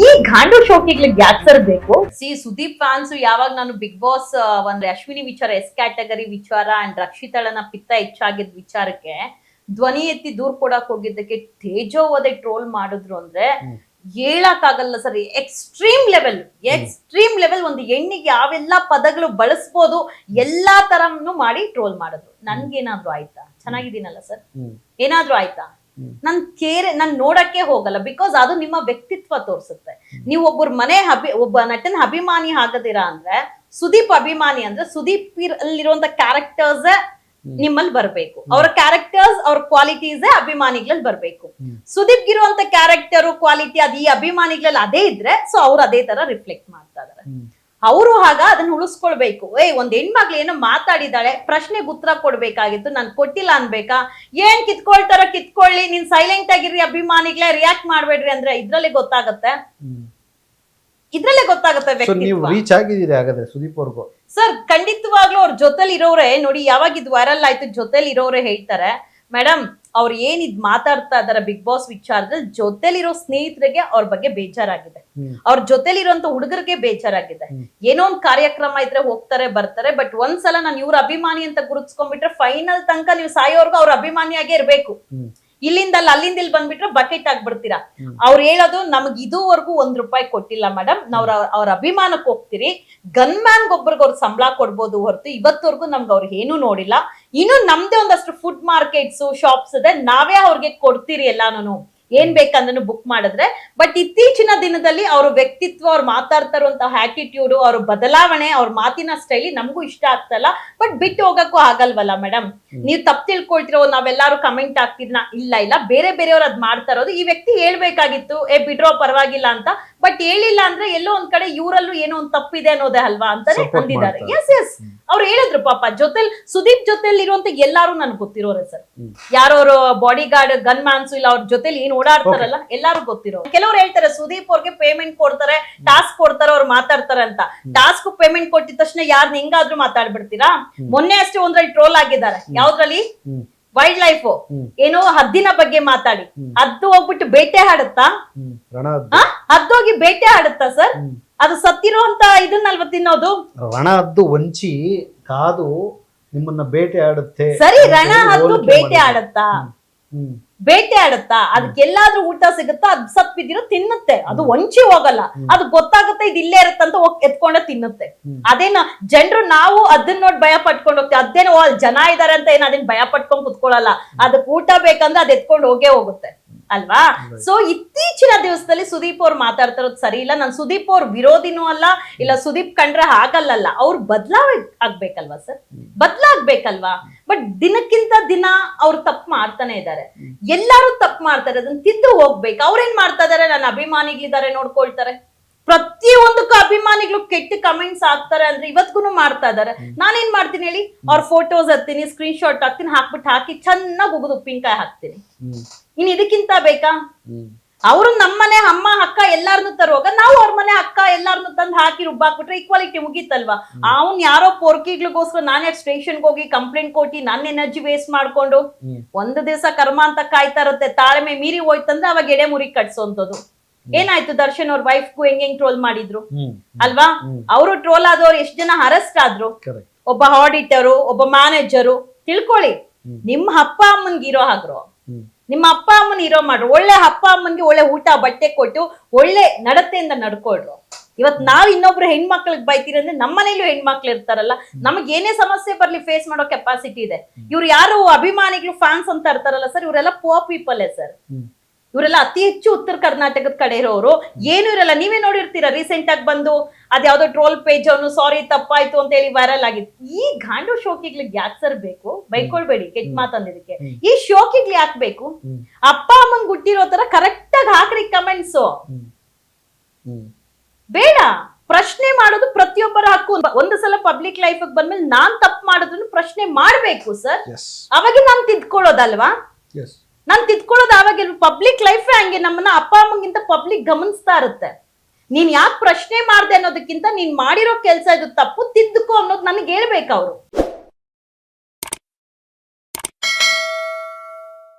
ಈ ಗಾಂಡು ಶೋಕಿಗಳಿಗೆ ಯಾಕೆ ಸರ್ ಬೇಕು? ಸುದೀಪ್ ಫ್ಯಾನ್ಸ್ ಯಾವಾಗ ನಾನು ಬಿಗ್ ಬಾಸ್ ಒಂದ್ ಅಶ್ವಿನಿ ವಿಚಾರ ಎಸ್ ಕ್ಯಾಟಗರಿ ವಿಚಾರ ಅಂಡ್ ರಕ್ಷಿತಳನ ಪಿತ್ತ ಹೆಚ್ಚಾಗಿದ್ ವಿಚಾರಕ್ಕೆ ಧ್ವನಿ ಎತ್ತಿ ದೂರ್ ಕೊಡಕ್ ಹೋಗಿದ್ದಕ್ಕೆ ತೇಜೋವಧೆ ಟ್ರೋಲ್ ಮಾಡಿದ್ರು ಅಂದ್ರೆ ಹೇಳಕ್ ಆಗಲ್ಲ ಸರ್. ಎಕ್ಸ್ಟ್ರೀಮ್ ಲೆವೆಲ್ ಒಂದು ಹೆಣ್ಣಿಗೆ ಯಾವೆಲ್ಲ ಪದಗಳು ಬಳಸ್ಬೋದು ಎಲ್ಲಾ ತರನು ಮಾಡಿ ಟ್ರೋಲ್ ಮಾಡಿದ್ರು. ನನ್ಗೇನಾದ್ರು ಆಯ್ತಾ? ಚೆನ್ನಾಗಿದ್ದೀನಲ್ಲ ಸರ್, ಏನಾದ್ರು ಆಯ್ತಾ? ನಾನ್ ನೋಡಕ್ಕೆ ಹೋಗಲ್ಲ, ಬಿಕಾಸ್ ಅದು ನಿಮ್ಮ ವ್ಯಕ್ತಿತ್ವ ತೋರಿಸುತ್ತೆ. ನೀವು ಒಬ್ಬ ನಟನ ಅಭಿಮಾನಿ ಆಗದಿರಾ ಅಂದ್ರೆ, ಸುದೀಪ್ ಅಭಿಮಾನಿ ಅಂದ್ರೆ ಸುದೀಪ್ ಅಲ್ಲಿರುವಂತ ಕ್ಯಾರೆಕ್ಟರ್ಸ್ ನಿಮ್ಮಲ್ಲಿ ಬರ್ಬೇಕು. ಅವರ ಕ್ಯಾರೆಕ್ಟರ್ಸ್ ಅವ್ರ ಕ್ವಾಲಿಟೀಸ್ ಅಭಿಮಾನಿಗಳಲ್ಲಿ ಬರ್ಬೇಕು. ಸುದೀಪ್ ಇರುವಂತ ಕ್ಯಾರೆಕ್ಟರ್ ಕ್ವಾಲಿಟಿ ಅದು ಈ ಅಭಿಮಾನಿಗಳಲ್ಲಿ ಅದೇ ಇದ್ರೆ ಸೊ ಅವ್ರು ಅದೇ ತರ ರಿಫ್ಲೆಕ್ಟ್ ಮಾಡ್ತಾ ಇದಾರೆ. ಅವರು ಆಗ ಅದನ್ನ ಉಳಿಸ್ಕೊಳ್ಬೇಕು. ಒಂದ್ ಹೆಣ್ಮಗ್ಳು ಏನೋ ಮಾತಾಡಿದಾಳೆ, ಪ್ರಶ್ನೆಗೆ ಉತ್ತರ ಕೊಡ್ಬೇಕಾಗಿತ್ತು, ನಾನ್ ಕೊಟ್ಟಿಲ್ಲ ಅನ್ಬೇಕಾ? ಏನ್ ಕಿತ್ಕೊಳ್ತಾರ ಕಿತ್ಕೊಳ್ಳಿ, ನೀನ್ ಸೈಲೆಂಟ್ ಆಗಿರ್ರಿ, ಅಭಿಮಾನಿಗಳೇ ರಿಯಾಕ್ಟ್ ಮಾಡ್ಬೇಡ್ರಿ ಅಂದ್ರೆ ಇದ್ರಲ್ಲೇ ಗೊತ್ತಾಗತ್ತೆ. ರೀಚ್ ಆಗಿದ್ದೀರಿ ಹಾಗಾದ್ರೆ ಸುದೀಪ್ ಅವ್ರಿಗೂ? ಸರ್ ಖಂಡಿತವಾಗ್ಲೂ ಅವ್ರ ಜೊತೆಲಿ ಇರೋರೆ ನೋಡಿ, ಯಾವಾಗ ಇದು ವೈರಲ್ ಆಯ್ತು ಜೊತೆಲಿ ಇರೋರೆ ಹೇಳ್ತಾರೆ, ಮೇಡಮ್ ಅವ್ರು ಏನ್ ಇದ್ ಮಾತಾಡ್ತಾ ಇದಾರೆ ಬಿಗ್ ಬಾಸ್ ವಿಚಾರದಲ್ಲಿ, ಜೊತೆಲಿರೋ ಸ್ನೇಹಿತರಿಗೆ ಅವ್ರ ಬಗ್ಗೆ ಬೇಜಾರಾಗಿದೆ, ಅವ್ರ ಜೊತೆಲಿರುವಂತ ಹುಡುಗರಿಗೆ ಬೇಜಾರಾಗಿದೆ. ಏನೋ ಒಂದ್ ಕಾರ್ಯಕ್ರಮ ಇದ್ರೆ ಹೋಗ್ತಾರೆ ಬರ್ತಾರೆ, ಬಟ್ ಒಂದ್ಸಲ ನಾನು ಇವ್ರ ಅಭಿಮಾನಿ ಅಂತ ಗುರುತಿಸ್ಕೊಂಡ್ಬಿಟ್ರೆ ಫೈನಲ್ ತನಕ ನೀವು ಸಾಯೋರ್ಗು ಅವ್ರ ಅಭಿಮಾನಿಯಾಗೇ ಇರ್ಬೇಕು. ಇಲ್ಲಿಂದ ಅಲ್ಲಿಂದ ಇಲ್ಲಿ ಬಂದ್ಬಿಟ್ರೆ ಬಕೆಟ್ ಆಗ್ಬಿಡ್ತೀರಾ. ಅವ್ರು ಹೇಳೋದು ನಮಗ್ ಇದುವರೆಗೂ ₹1 ಕೊಟ್ಟಿಲ್ಲ ಮೇಡಮ್, ನಾವ್ ಅವ್ರ ಅಭಿಮಾನಕ್ಕೆ ಹೋಗ್ತೀರಿ, ಗನ್ ಮ್ಯಾನ್ ಒಬ್ಬರಿಗೆ ಅವ್ರ ಸಂಬಳ ಕೊಡ್ಬೋದು ಹೊರತು ಇವತ್ತವರೆಗೂ ನಮ್ಗೆ ಅವ್ರಿಗೆ ಏನು ನೋಡಿಲ್ಲ. ಇನ್ನು ನಮ್ದೇ ಒಂದಷ್ಟು ಫುಡ್ ಮಾರ್ಕೆಟ್ಸ್ ಶಾಪ್ಸ್ ಇದೆ, ನಾವೇ ಅವ್ರಿಗೆ ಕೊಡ್ತೀರಿ ಎಲ್ಲಾನು, ಏನ್ ಬೇಕಂದ್ರೂ ಬುಕ್ ಮಾಡಿದ್ರೆ. ಬಟ್ ಇತ್ತೀಚಿನ ದಿನದಲ್ಲಿ ಅವ್ರ ವ್ಯಕ್ತಿತ್ವ, ಅವ್ರು ಮಾತಾಡ್ತಾ ಇರುವಂತಹ ಆಟಿಟ್ಯೂಡ್, ಅವ್ರ ಬದಲಾವಣೆ, ಅವ್ರ ಮಾತಿನ ಸ್ಟೈಲಿ ನಮಗೂ ಇಷ್ಟ ಆಗ್ತಲ್ಲ. ಬಟ್ ಬಿಟ್ಟು ಹೋಗಕ್ಕೂ ಆಗಲ್ವಲ್ಲ ಮೇಡಮ್. ನೀವು ತಪ್ಪು ತಿಳ್ಕೊಳ್ತಿರೋ, ನಾವೆಲ್ಲಾರು ಕಮೆಂಟ್ ಆಗ್ತಿದ್ನ, ಇಲ್ಲ ಬೇರೆ ಬೇರೆಯವ್ರು ಅದ್ ಮಾಡ್ತಾ ಇರೋದು. ಈ ವ್ಯಕ್ತಿ ಹೇಳ್ಬೇಕಾಗಿತ್ತು, ಬಿಡ್ರೋ ಪರವಾಗಿಲ್ಲ ಅಂತ. ಬಟ್ ಹೇಳಿಲ್ಲ ಅಂದ್ರೆ ಎಲ್ಲೋ ಒಂದ್ ಕಡೆ ಇವರಲ್ಲೂ ಏನೋ ಒಂದ್ ತಪ್ಪಿದೆ ಅನ್ನೋದೇ ಅಲ್ವಾ ಅಂತಾನೆ ಅಂದಿದ್ದಾರೆ. ಎಸ್ ಅವ್ರು ಹೇಳಿದ್ರು ಪಾಪ. ಸುದೀಪ್ ಜೊತೆಲಿ ಇರುವಂತ ಎಲ್ಲಾರು ನನ್ಗೆ ಗೊತ್ತಿರೋರೆ ಸರ್. ಯಾರವ್ರು ಬಾಡಿ ಗಾರ್ಡ್, ಗನ್ ಮ್ಯಾನ್ಸ್, ಇಲ್ಲ ಅವ್ರ ಜೊತೆಲಿ ಏನ್ ಓಡಾಡ್ತಾರಲ್ಲ ಎಲ್ಲಾರು ಗೊತ್ತಿರೋ. ಕೆಲವ್ರು ಹೇಳ್ತಾರೆ ಸುದೀಪ್ ಅವ್ರಿಗೆ ಪೇಮೆಂಟ್ ಕೊಡ್ತಾರೆ, ಟಾಸ್ಕ್ ಕೊಡ್ತಾರೆ, ಅವ್ರು ಮಾತಾಡ್ತಾರೆ ಅಂತ. ಟಾಸ್ಕ್ ಪೇಮೆಂಟ್ ಕೊಟ್ಟಿದ ತಕ್ಷಣ ಯಾರ್ನ ಹೆಂಗಾದ್ರೂ ಮಾತಾಡ್ಬಿಡ್ತೀರಾ? ಮೊನ್ನೆ ಅಷ್ಟೇ ಒಂದ್ರಲ್ಲಿ ಟ್ರೋಲ್ ಆಗಿದ್ದಾರೆ. ಯಾವ್ದ್ರಲ್ಲಿ? ವೈಲ್ಡ್ ಲೈಫ್ ಏನೋ ಹದ್ದಿನ ಬಗ್ಗೆ ಮಾತಾಡಿ, ಹದ್ದು ಹೋಗ್ಬಿಟ್ಟು ಬೇಟೆ ಆಡುತ್ತಾ? ಹದ್ದೋಗಿ ಬೇಟೆ ಆಡುತ್ತಾ ಸರ್? ಅದು ಸತ್ತಿರುವಂತ ಇದನ್ನಲ್ವ ತಿನ್ನೋದು? ರಣ ಹದ್ದು ಒಂಚಿ ಕಾದು ನಿಮ್ಮನ್ನ ಬೇಟೆ ಆಡುತ್ತೆ. ಸರಿ, ರಣ ಹದ್ದು ಬೇಟೆ ಆಡುತ್ತಾ? ಬೇಟೆ ಆಡುತ್ತಾ? ಅದಕ್ಕೆಲ್ಲಾದ್ರೂ ಊಟ ಸಿಗುತ್ತಾ? ಅದ್ ಸತ್ ಬಿದ್ದಿರೋ ತಿನ್ನುತ್ತೆ, ಅದು ಒಂಚಿ ಹೋಗಲ್ಲ. ಅದು ಗೊತ್ತಾಗುತ್ತೆ ಇದು ಇಲ್ಲೇ ಇರುತ್ತಂತ ಹೋಗಿ ಎತ್ಕೊಂಡ ತಿನ್ನುತ್ತೆ. ಅದೇನ ಜನರು ನಾವು ಅದನ್ನ ನೋಡಿ ಭಯ ಪಟ್ಕೊಂಡು ಹೋಗ್ತೀವಿ. ಅದೇನೋ ಜನ ಇದಾರೆ ಅಂತ ಏನ್ ಅದನ್ನ ಭಯ ಪಟ್ಕೊಂಡ್ ಕುತ್ಕೊಳ್ಳಲ್ಲ. ಅದಕ್ಕೆ ಊಟ ಬೇಕಂದ್ರೆ ಅದ್ ಎತ್ಕೊಂಡು ಹೋಗುತ್ತೆ ಅಲ್ವಾ? ಸೊ ಇತ್ತೀಚಿನ ದಿವಸದಲ್ಲಿ ಸುದೀಪ್ ಅವ್ರು ಮಾತಾಡ್ತಾ ಇರೋದು ಸರಿ ಇಲ್ಲ. ನಾನು ಸುದೀಪ್ ಅವ್ರ ವಿರೋಧಿನೂ ಅಲ್ಲ, ಇಲ್ಲ ಸುದೀಪ್ ಕಂಡ್ರೆ ಆಗಲ್ಲ. ಅವ್ರು ಆಗ್ಬೇಕಲ್ವಾ ಸರ್? ಬದ್ಲಾಗ್ಬೇಕಲ್ವಾ? ಬಟ್ ದಿನಕ್ಕಿಂತ ದಿನ ಅವ್ರು ತಪ್ಪು ಮಾಡ್ತಾನೆ ಇದ್ದಾರೆ. ಎಲ್ಲಾರು ತಪ್ಪು ಮಾಡ್ತಾರೆ, ಅದನ್ನ ತಿದ್ದು ಹೋಗ್ಬೇಕು. ಅವ್ರೇನ್ ಮಾಡ್ತಾ ಇದಾರೆ? ನನ್ನ ಅಭಿಮಾನಿಗಳಿದ್ದಾರೆ ನೋಡ್ಕೊಳ್ತಾರೆ. ಪ್ರತಿಯೊಂದಕ್ಕೂ ಅಭಿಮಾನಿಗಳು ಕೆಟ್ಟ ಕಮೆಂಟ್ಸ್ ಹಾಕ್ತಾರೆ ಅಂದ್ರೆ ಇವತ್ಗೂ ಮಾಡ್ತಾ ಇದಾರೆ. ನಾನೇನ್ ಮಾಡ್ತೀನಿ ಹೇಳಿ? ಅವ್ರ ಫೋಟೋಸ್ ಹಾಕ್ತೀನಿ, ಸ್ಕ್ರೀನ್ ಶಾಟ್ ಹಾಕ್ತೀನಿ, ಹಾಕಿ ಚೆನ್ನಾಗಿ ಉಗಿದು ಉಪ್ಪಿನಕಾಯಿ ಹಾಕ್ತೀನಿ. ಇನ್ ಇದಕ್ಕಿಂತ ಬೇಕಾ? ಅವರು ನಮ್ಮನೆ ಅಮ್ಮ ಅಕ್ಕ ಎಲ್ಲಾರನ್ನು ತರುವಾಗ ನಾವು ಅವ್ರ ಮನೆ ಅಕ್ಕ ಎಲ್ಲಾರನ್ನು ತಂದು ಹಾಕಿ ರುಬ್ಬಾಕ್ಬಿಟ್ರೆ ಈಕ್ವಾಲಿಟಿ ಮುಗೀತಲ್ವಾ? ಅವ್ನ್ ಯಾರೋ ಪೊರ್ಕಿಗ್ಲಿಗೋಸ್ಕರ ನಾನೇ ಸ್ಟೇಷನ್ಗೆ ಹೋಗಿ ಕಂಪ್ಲೇಂಟ್ ಕೊಟ್ಟಿ ನನ್ನ ಎನರ್ಜಿ ವೇಸ್ಟ್ ಮಾಡ್ಕೊಂಡು ಒಂದು ದಿವಸ ಕರ್ಮ ಅಂತ ಕಾಯ್ತಾ ಇರುತ್ತೆ. ತಾಳ್ಮೆ ಮೀರಿ ಹೋಯ್ತಂದ್ರೆ ಅವಾಗ ಎಡೆ ಮುರಿ ಕಟ್ಸೋಂಥದ್ದು. ಏನಾಯ್ತು? ದರ್ಶನ್ ಅವ್ರ ವೈಫ್ಗೂ ಹೆಂಗ್ ಟ್ರೋಲ್ ಮಾಡಿದ್ರು ಅಲ್ವಾ? ಅವರು ಟ್ರೋಲ್ ಆದವ್ರು ಎಷ್ಟ್ ಜನ ಅರೆಸ್ಟ್ ಆದ್ರು? ಒಬ್ಬ ಆಡಿಟರು, ಒಬ್ಬ ಮ್ಯಾನೇಜರು. ತಿಳ್ಕೊಳ್ಳಿ, ನಿಮ್ಮ ಅಪ್ಪ ಅಮ್ಮನ್ಗೆ ಇರೋ ಹಾಗ್ರು, ನಿಮ್ಮ ಅಪ್ಪ ಅಮ್ಮನ ಇರೋ ಮಾಡ್ರು. ಒಳ್ಳೆ ಅಪ್ಪ ಅಮ್ಮನ್ಗೆ ಒಳ್ಳೆ ಊಟ ಬಟ್ಟೆ ಕೊಟ್ಟು ಒಳ್ಳೆ ನಡತೆಯಿಂದ ನಡ್ಕೊಳ್ರು. ಇವತ್ ನಾವ್ ಇನ್ನೊಬ್ರು ಹೆಣ್ಮಕ್ಳಿಗೆ ಬೈತೀರಿ ಅಂದ್ರೆ ನಮ್ಮನೇಲೂ ಹೆಣ್ಮಕ್ಳು ಇರ್ತಾರಲ್ಲ, ನಮಗ್ ಏನೇ ಸಮಸ್ಯೆ ಬರ್ಲಿ ಫೇಸ್ ಮಾಡೋ ಕೆಪಾಸಿಟಿ ಇದೆ. ಇವ್ರು ಯಾರು ಅಭಿಮಾನಿಗಳು ಫ್ಯಾನ್ಸ್ ಅಂತ ಇರ್ತಾರಲ್ಲ ಸರ್, ಇವರೆಲ್ಲ ಪುವರ್ ಪೀಪಲ್ ಸರ್. ಇವರೆಲ್ಲ ಅತಿ ಹೆಚ್ಚು ಉತ್ತರ ಕರ್ನಾಟಕದ ಕಡೆ ಇರೋರು. ಏನು ಇರಲ್ಲ. ನೀವೇ ನೋಡಿರ್ತೀರಾ, ರೀಸೆಂಟ್ ಆಗಿ ಬಂದು ಅದ್ಯಾವ್ದೋ ಟ್ರೋಲ್ ಪೇಜ್ ಅವನು ಸಾರಿ ತಪ್ಪಾಯ್ತು ಅಂತ ಹೇಳಿ ವೈರಲ್ ಆಗಿತ್ತು. ಈ ಗಾಂಡು ಶೋಕಿಗ್ಲಿಗೆ ಯಾಕೆ ಸರ್ ಬೇಕು? ಬೈಕೊಳ್ಬೇಡಿ ಕೆಟ್ಟ ಮಾತಂದಿದಕ್ಕೆ. ಈ ಶೋಕಿಗ್ಲಿ ಯಾಕೆ ಬೇಕು? ಅಪ್ಪ ಅಮ್ಮಂಗ್ ಹುಟ್ಟಿರೋ ತರ ಕರೆಕ್ಟ್ ಆಗಿ ಹಾಕ್ರಿ ಕಮೆಂಟ್ಸ್. ಬೇಡ, ಪ್ರಶ್ನೆ ಮಾಡೋದು ಪ್ರತಿಯೊಬ್ಬರ ಹಕ್ಕು. ಒಂದು ಸಲ ಪಬ್ಲಿಕ್ ಲೈಫ್ ಬಂದ್ಮೇಲೆ ನಾನ್ ತಪ್ಪು ಮಾಡೋದನ್ನು ಪ್ರಶ್ನೆ ಮಾಡ್ಬೇಕು ಸರ್. ಅವಾಗ ನಾನ್ ತಿದ್ಕೊಳ್ಳೋದಲ್ವಾ? ನಾನ್ ತಿದ್ಕೊಳ್ಳೋದು ಅವಾಗ. ಪಬ್ಲಿಕ್ ಲೈಫ್ ಹಂಗೆ, ನಮ್ಮನ್ನ ಅಪ್ಪ ಅಮ್ಮಗಿಂತ ಪಬ್ಲಿಕ್ ಗಮನಿಸ್ತಾ ಇರುತ್ತೆ. ನೀನ್ ಯಾಕೆ ಪ್ರಶ್ನೆ ಮಾಡ್ದೆ ಅನ್ನೋದಕ್ಕಿಂತ ನೀನ್ ಮಾಡಿರೋ ಕೆಲ್ಸ ಇದು ತಪ್ಪು, ತಿದ್ದುಕೋ ಅನ್ನೋದು ನನಗೆ ಹೇಳ್ಬೇಕು ಅವರು.